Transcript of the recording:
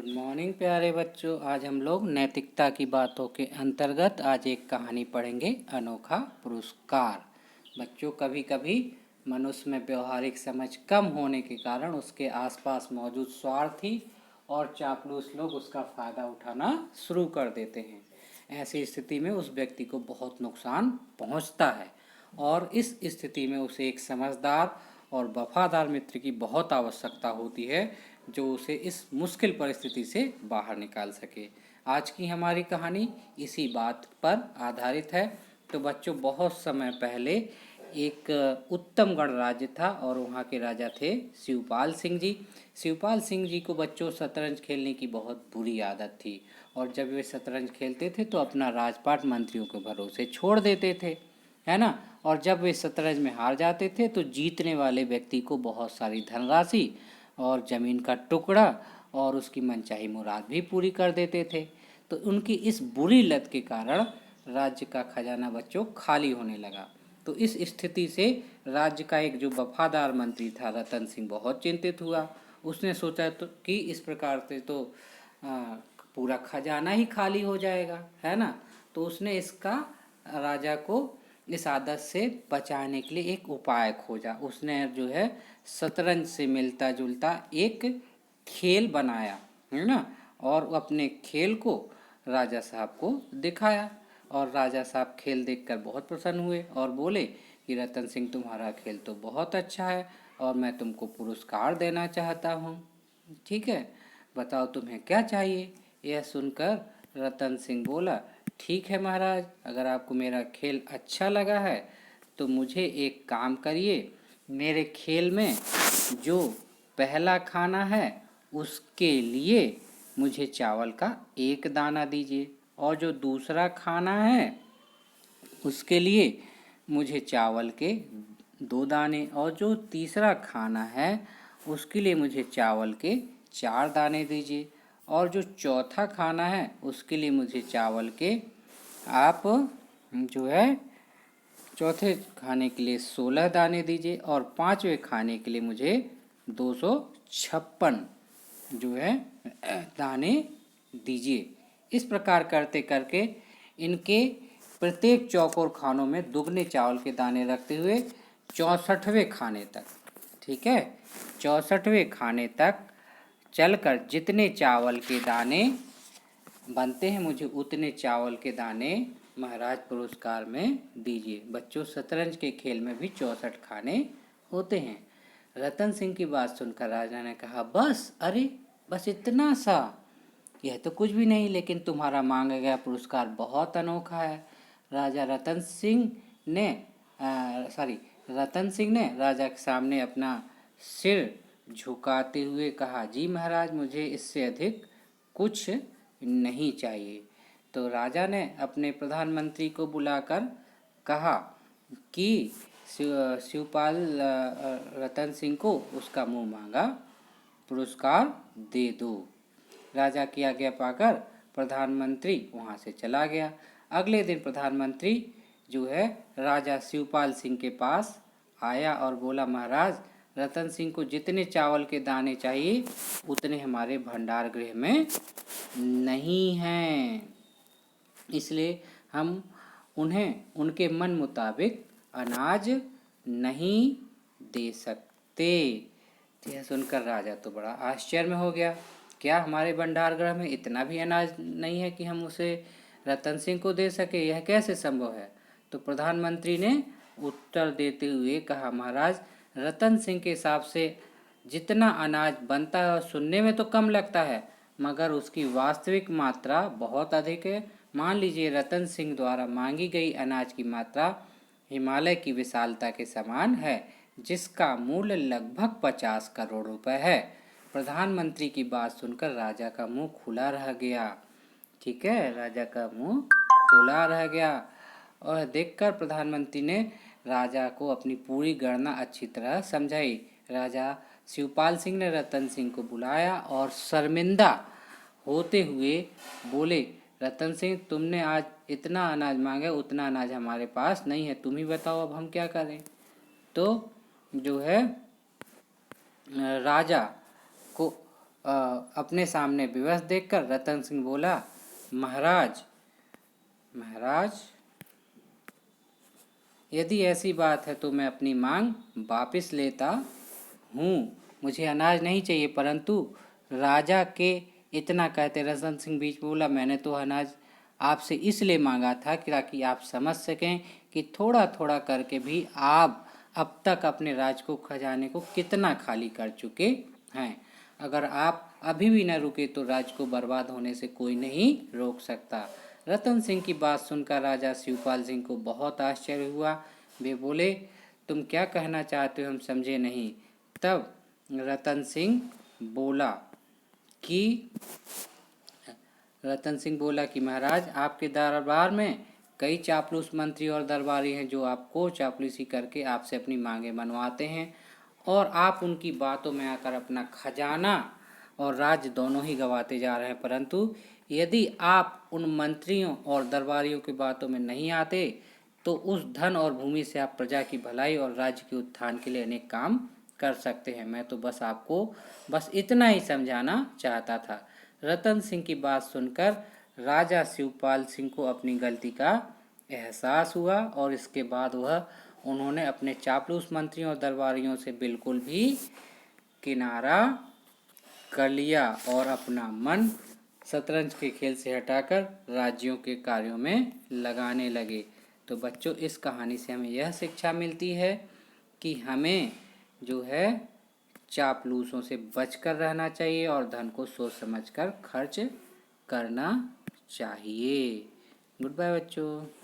Good morning प्यारे बच्चों। आज हम लोग नैतिकता की बातों के अंतर्गत आज एक कहानी पढ़ेंगे, अनोखा पुरस्कार। बच्चों, कभी कभी मनुष्य में व्यवहारिक समझ कम होने के कारण उसके आसपास मौजूद स्वार्थी और चापलूस लोग उसका फ़ायदा उठाना शुरू कर देते हैं। ऐसी स्थिति में उस व्यक्ति को बहुत नुकसान पहुंचता है और इस स्थिति में उसे एक समझदार और वफादार मित्र की बहुत आवश्यकता होती है जो उसे इस मुश्किल परिस्थिति से बाहर निकाल सके। आज की हमारी कहानी इसी बात पर आधारित है। तो बच्चों, बहुत समय पहले एक उत्तम गणराज्य था और वहाँ के राजा थे शिवपाल सिंह जी। शिवपाल सिंह जी को बच्चों शतरंज खेलने की बहुत बुरी आदत थी और जब वे शतरंज खेलते थे तो अपना राजपाट मंत्रियों के भरोसे छोड़ देते थे, है ना। और जब वे शतरंज में हार जाते थे तो जीतने वाले व्यक्ति को बहुत सारी धनराशि और ज़मीन का टुकड़ा और उसकी मनचाही मुराद भी पूरी कर देते थे। तो उनकी इस बुरी लत के कारण राज्य का खजाना बच्चों खाली होने लगा। तो इस स्थिति से राज्य का एक जो वफादार मंत्री था रतन सिंह बहुत चिंतित हुआ। उसने सोचा तो कि इस प्रकार से तो पूरा खजाना ही खाली हो जाएगा, है ना। तो उसने इसका राजा को इस आदत से बचाने के लिए एक उपाय खोजा। उसने जो है शतरंज से मिलता जुलता एक खेल बनाया, है ना, और अपने खेल को राजा साहब को दिखाया। और राजा साहब खेल देखकर बहुत प्रसन्न हुए और बोले कि रतन सिंह, तुम्हारा खेल तो बहुत अच्छा है और मैं तुमको पुरस्कार देना चाहता हूँ। ठीक है, बताओ तुम्हें क्या चाहिए। यह सुनकर रतन सिंह बोला, ठीक है महाराज, अगर आपको मेरा खेल अच्छा लगा है तो मुझे एक काम करिए, मेरे खेल में जो पहला खाना है उसके लिए मुझे चावल का एक दाना दीजिए और जो दूसरा खाना है उसके लिए मुझे चावल के 2 दाने और जो तीसरा खाना है उसके लिए मुझे चावल के 4 दाने दीजिए और जो चौथा खाना है उसके लिए मुझे चावल के आप जो है चौथे खाने के लिए 16 दाने दीजिए और 5वें खाने के लिए मुझे 256 जो है दाने दीजिए। इस प्रकार करते करके इनके प्रत्येक चौकोर खानों में दुगने चावल के दाने रखते हुए 64वें खाने तक, ठीक है, 64वें खाने तक चलकर जितने चावल के दाने बनते हैं मुझे उतने चावल के दाने महाराज पुरस्कार में दीजिए। बच्चों, शतरंज के खेल में भी 64 खाने होते हैं। रतन सिंह की बात सुनकर राजा ने कहा, बस, अरे बस इतना सा, यह तो कुछ भी नहीं, लेकिन तुम्हारा मांगा गया पुरस्कार बहुत अनोखा है। रतन सिंह ने राजा के सामने अपना सिर झुकाते हुए कहा, जी महाराज, मुझे इससे अधिक कुछ नहीं चाहिए। तो राजा ने अपने प्रधानमंत्री को बुलाकर कहा कि शिवपाल रतन सिंह को उसका मुंह मांगा पुरस्कार दे दो। राजा की आज्ञा पाकर प्रधानमंत्री वहाँ से चला गया। अगले दिन प्रधानमंत्री जो है राजा शिवपाल सिंह के पास आया और बोला, महाराज, रतन सिंह को जितने चावल के दाने चाहिए उतने हमारे भंडार गृह में नहीं हैं, इसलिए हम उन्हें उनके मन मुताबिक अनाज नहीं दे सकते। यह सुनकर राजा तो बड़ा आश्चर्य में हो गया। क्या हमारे भंडार गृह में इतना भी अनाज नहीं है कि हम उसे रतन सिंह को दे सके? यह कैसे संभव है? तो प्रधानमंत्री ने उत्तर देते हुए कहा, महाराज, रतन सिंह के हिसाब से जितना अनाज बनता है सुनने में तो कम लगता है मगर उसकी वास्तविक मात्रा बहुत अधिक है। मान लीजिए रतन सिंह द्वारा मांगी गई अनाज की मात्रा हिमालय की विशालता के समान है, जिसका मूल्य लगभग 50 करोड़ रुपए है। प्रधानमंत्री की बात सुनकर राजा का मुंह खुला रह गया। ठीक है, राजा का मुंह खुला रह गया और देखकर प्रधानमंत्री ने राजा को अपनी पूरी गणना अच्छी तरह समझाई। राजा शिवपाल सिंह ने रतन सिंह को बुलाया और शर्मिंदा होते हुए बोले, रतन सिंह, तुमने आज इतना अनाज मांगा, उतना अनाज हमारे पास नहीं है, तुम ही बताओ अब हम क्या करें। तो जो है राजा को अपने सामने विवश देखकर रतन सिंह बोला, महाराज महाराज, यदि ऐसी बात है तो मैं अपनी मांग वापस लेता हूँ। मुझे अनाज नहीं चाहिए, परंतु राजा के इतना कहते रतन सिंह बीच में बोला, मैंने तो अनाज आपसे इसलिए मांगा था कि ताकि आप समझ सकें कि थोड़ा थोड़ा करके भी आप अब तक अपने राज को खजाने को कितना खाली कर चुके हैं। अगर आप अभी भी न रुके तो राज को बर्बाद होने से कोई नहीं रोक सकता। रतन सिंह की बात सुनकर राजा शिवपाल सिंह को बहुत आश्चर्य हुआ। वे बोले, तुम क्या कहना चाहते हो, हम समझे नहीं। तब रतन सिंह बोला कि महाराज, आपके दरबार में कई चापलूस मंत्री और दरबारी हैं जो आपको चापलूसी करके आपसे अपनी मांगे मनवाते हैं और आप उनकी बातों में आकर अपना खजाना और राज्य दोनों ही गंवाते जा रहे हैं। परंतु यदि आप उन मंत्रियों और दरबारियों की बातों में नहीं आते तो उस धन और भूमि से आप प्रजा की भलाई और राज्य के उत्थान के लिए अनेक काम कर सकते हैं। मैं तो बस आपको बस इतना ही समझाना चाहता था। रतन सिंह की बात सुनकर राजा शिवपाल सिंह को अपनी गलती का एहसास हुआ और इसके बाद उन्होंने अपने चापलूस मंत्रियों और दरबारियों से बिल्कुल भी किनारा कर लिया और अपना मन शतरंज के खेल से हटाकर राज्यों के कार्यों में लगाने लगे। तो बच्चों, इस कहानी से हमें यह शिक्षा मिलती है कि हमें जो है चापलूसों से बचकर रहना चाहिए और धन को सोच समझकर खर्च करना चाहिए। गुड बाय बच्चों।